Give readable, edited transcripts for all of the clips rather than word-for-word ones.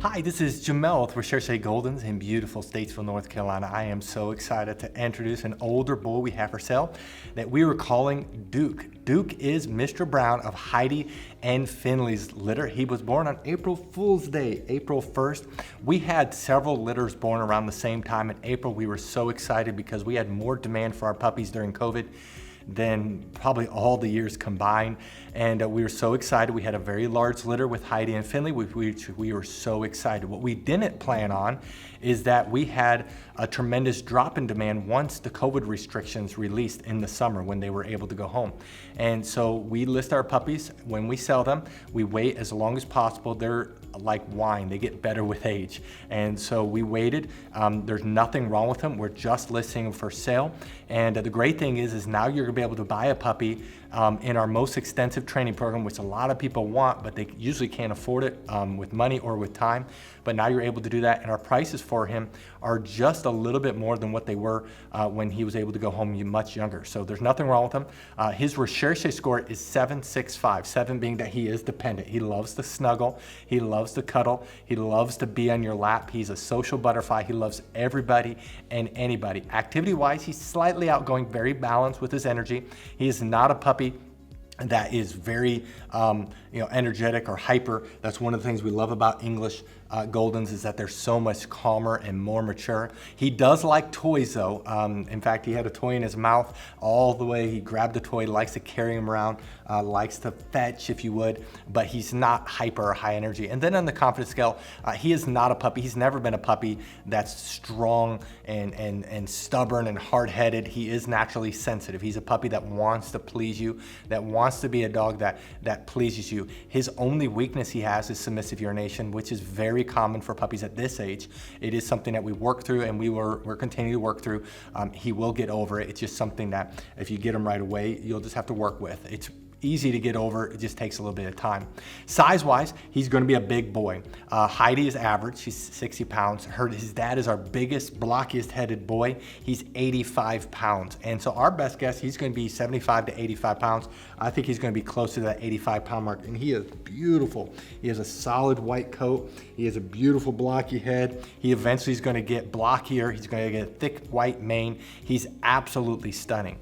Hi, this is Jamel with Recherche Goldens in beautiful Statesville, North Carolina. I am so excited to introduce an older bull we have for sale that we were calling Duke. Duke is Mr. Brown of Heidi and Finley's litter. He was born on April Fool's Day, April 1st. We had several litters born around the same time in April. We were so excited because we had more demand for our puppies during COVID than probably all the years combined. And we were so excited. We had a very large litter with Heidi and Finley, which we were so excited. What we didn't plan on is that we had a tremendous drop in demand once the COVID restrictions released in the summer when they were able to go home. And so we list our puppies. When we sell them, we wait as long as possible. They're like wine, they get better with age. And so we waited. There's nothing wrong with them. We're just listing them for sale. And the great thing is now you're gonna be able to buy a puppy in our most extensive training program, which a lot of people want, but they usually can't afford it with money or with time. But now you're able to do that, and our prices for him are just a little bit more than what they were when he was able to go home much younger. So there's nothing wrong with him. His Recherche score is 765, 7 being that he is dependent. He loves to snuggle, he loves to cuddle, he loves to be on your lap. He's a social butterfly. He loves everybody and anybody. Activity-wise, he's slightly outgoing, very balanced with his energy. He is not a puppy that is very energetic or hyper. That's one of the things we love about English Goldens, is that they're so much calmer and more mature. He does like toys though. In fact, he had a toy in his mouth all the way. He grabbed the toy, likes to carry him around, likes to fetch, if you would, but he's not hyper or high energy. And then on the confidence scale, he is not a puppy. He's never been a puppy that's strong and stubborn and hard-headed. He is naturally sensitive. He's a puppy that wants to please you, that wants to be a dog that pleases you. His only weakness he has is submissive urination, which is very common for puppies at this age. It is something that we work through, and we're continuing to work through. He will get over it. It's just something that if you get him right away, you'll just have to work with. It's easy to get over, it just takes a little bit of time. Size-wise, he's gonna be a big boy. Heidi is average, she's 60 pounds. His dad is our biggest, blockiest headed boy. He's 85 pounds. And so our best guess, he's gonna be 75 to 85 pounds. I think he's gonna be close to that 85 pound mark, and he is beautiful. He has a solid white coat. He has a beautiful blocky head. He eventually is gonna get blockier. He's gonna get a thick white mane. He's absolutely stunning.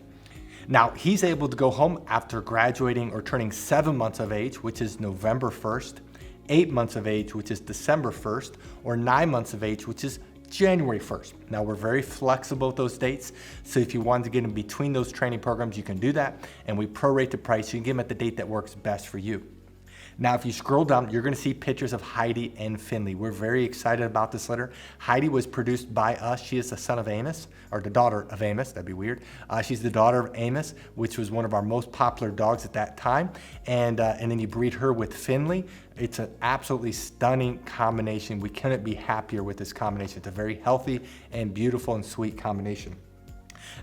Now, he's able to go home after graduating or turning 7 months of age, which is November 1st, 8 months of age, which is December 1st, or 9 months of age, which is January 1st. Now, we're very flexible with those dates, so if you want to get in between those training programs, you can do that, and we prorate the price. You can get them at the date that works best for you. Now, if you scroll down, you're gonna see pictures of Heidi and Finley. We're very excited about this litter. Heidi was produced by us. She is the son of Amos, or the daughter of Amos, that'd be weird. She's the daughter of Amos, which was one of our most popular dogs at that time. And then you breed her with Finley. It's an absolutely stunning combination. We couldn't be happier with this combination. It's a very healthy and beautiful and sweet combination.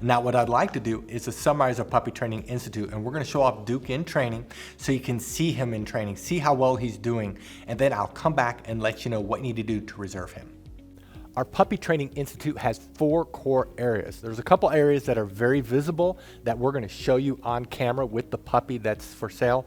Now, what I'd like to do is to summarize our Puppy Training Institute, and we're gonna show off Duke in training so you can see him in training, see how well he's doing, and then I'll come back and let you know what you need to do to reserve him. Our Puppy Training Institute has 4 core areas. There's a couple areas that are very visible that we're gonna show you on camera with the puppy that's for sale.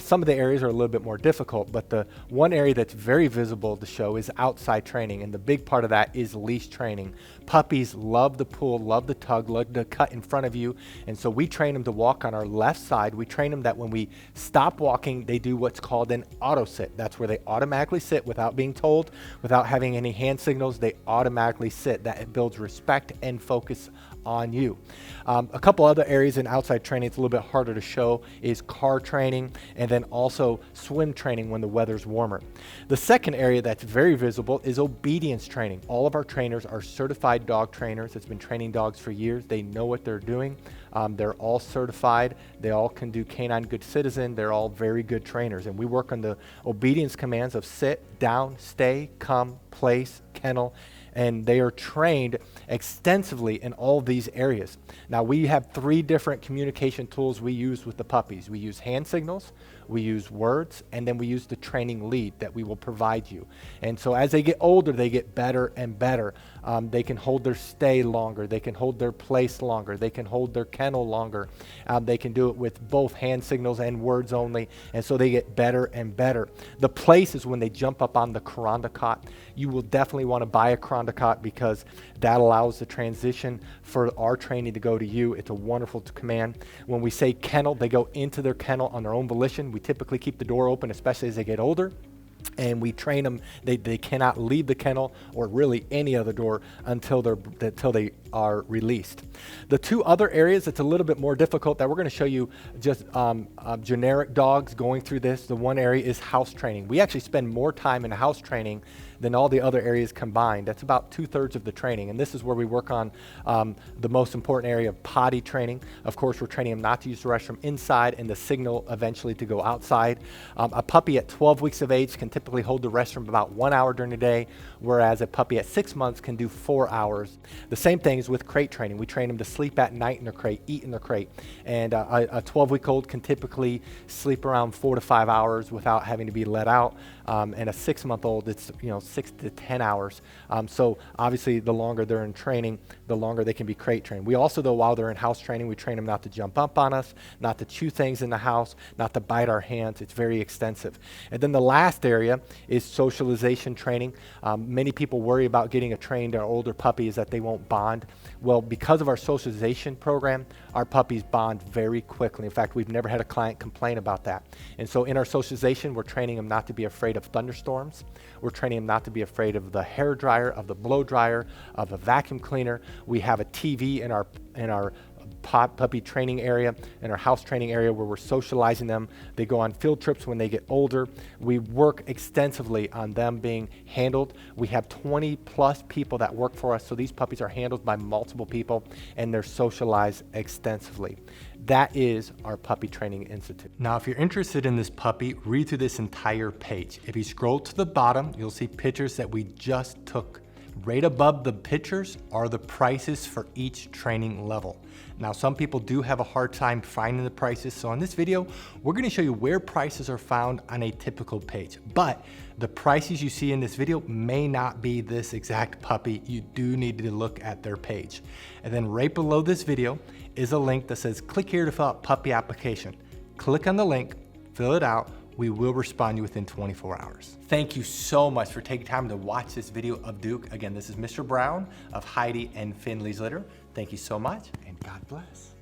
Some of the areas are a little bit more difficult, but the one area that's very visible to show is outside training, and the big part of that is leash training. Puppies love the pull, love the tug, love to cut in front of you, and so we train them to walk on our left side. We train them that when we stop walking, they do what's called an auto sit. That's where they automatically sit without being told, without having any hand signals. They automatically sit. That builds respect and focus on you. A couple other areas in outside training it's a little bit harder to show is car training, and then also swim training when the weather's warmer. The second area that's very visible is obedience training. All of our trainers are certified dog trainers that's been training dogs for years. They know what they're doing. They're all certified. They all can do Canine Good Citizen. They're all very good trainers, and we work on the obedience commands of sit, down, stay, come, place, kennel, and they are trained extensively in all these areas. Now, we have 3 different communication tools we use with the puppies. We use hand signals, we use words, and then we use the training lead that we will provide you. And so as they get older, they get better and better. They can hold their stay longer. They can hold their place longer. They can hold their kennel longer. They can do it with both hand signals and words only, and so they get better and better. The place is when they jump up on the Kuranda cot. You will definitely want to buy a Kuranda cot because that allows the transition for our training to go to you. It's a wonderful command. When we say kennel, they go into their kennel on their own volition. We typically keep the door open, especially as they get older. And we train them, they cannot leave the kennel or really any other door until they are released. The two other areas that's a little bit more difficult that we're going to show you just generic dogs going through this. The one area is house training. We actually spend more time in house training than all the other areas combined. That's about 2/3 of the training. And this is where we work on the most important area of potty training. Of course, we're training them not to use the restroom inside and the signal eventually to go outside. A puppy at 12 weeks of age can typically hold the restroom about 1 hour during the day, whereas a puppy at 6 months can do 4 hours. The same thing is with crate training. We train them to sleep at night in their crate, eat in their crate. And a 12-week-old can typically sleep around 4 to 5 hours without having to be let out. And a 6-month-old, it's 6 to 10 hours. So obviously, the longer they're in training, the longer they can be crate trained. We also, though, while they're in house training, we train them not to jump up on us, not to chew things in the house, not to bite our hands. It's very extensive. And then the last area is socialization training. Many people worry about getting a trained or older puppy is that they won't bond. Well, because of our socialization program, our puppies bond very quickly. In fact, we've never had a client complain about that. And so in our socialization, we're training them not to be afraid of thunderstorms. We're training them not to be afraid of the hair dryer, of the blow dryer, of a vacuum cleaner. We have a TV in our puppy training area, in our house training area where we're socializing them. They go on field trips when they get older. We work extensively on them being handled. We have 20 plus people that work for us, so these puppies are handled by multiple people and they're socialized extensively. That is our Puppy Training Institute. Now, if you're interested in this puppy, read through this entire page. If you scroll to the bottom, you'll see pictures that we just took. Right above the pictures are the prices for each training level. Now, some people do have a hard time finding the prices, so in this video, we're going to show you where prices are found on a typical page. But the prices you see in this video may not be this exact puppy. You do need to look at their page. And then right below this video is a link that says, click here to fill out puppy application. Click on the link, fill it out. We will respond to you within 24 hours. Thank you so much for taking time to watch this video of Duke. Again, this is Mr. Brown of Heidi and Finley's litter. Thank you so much, and God bless.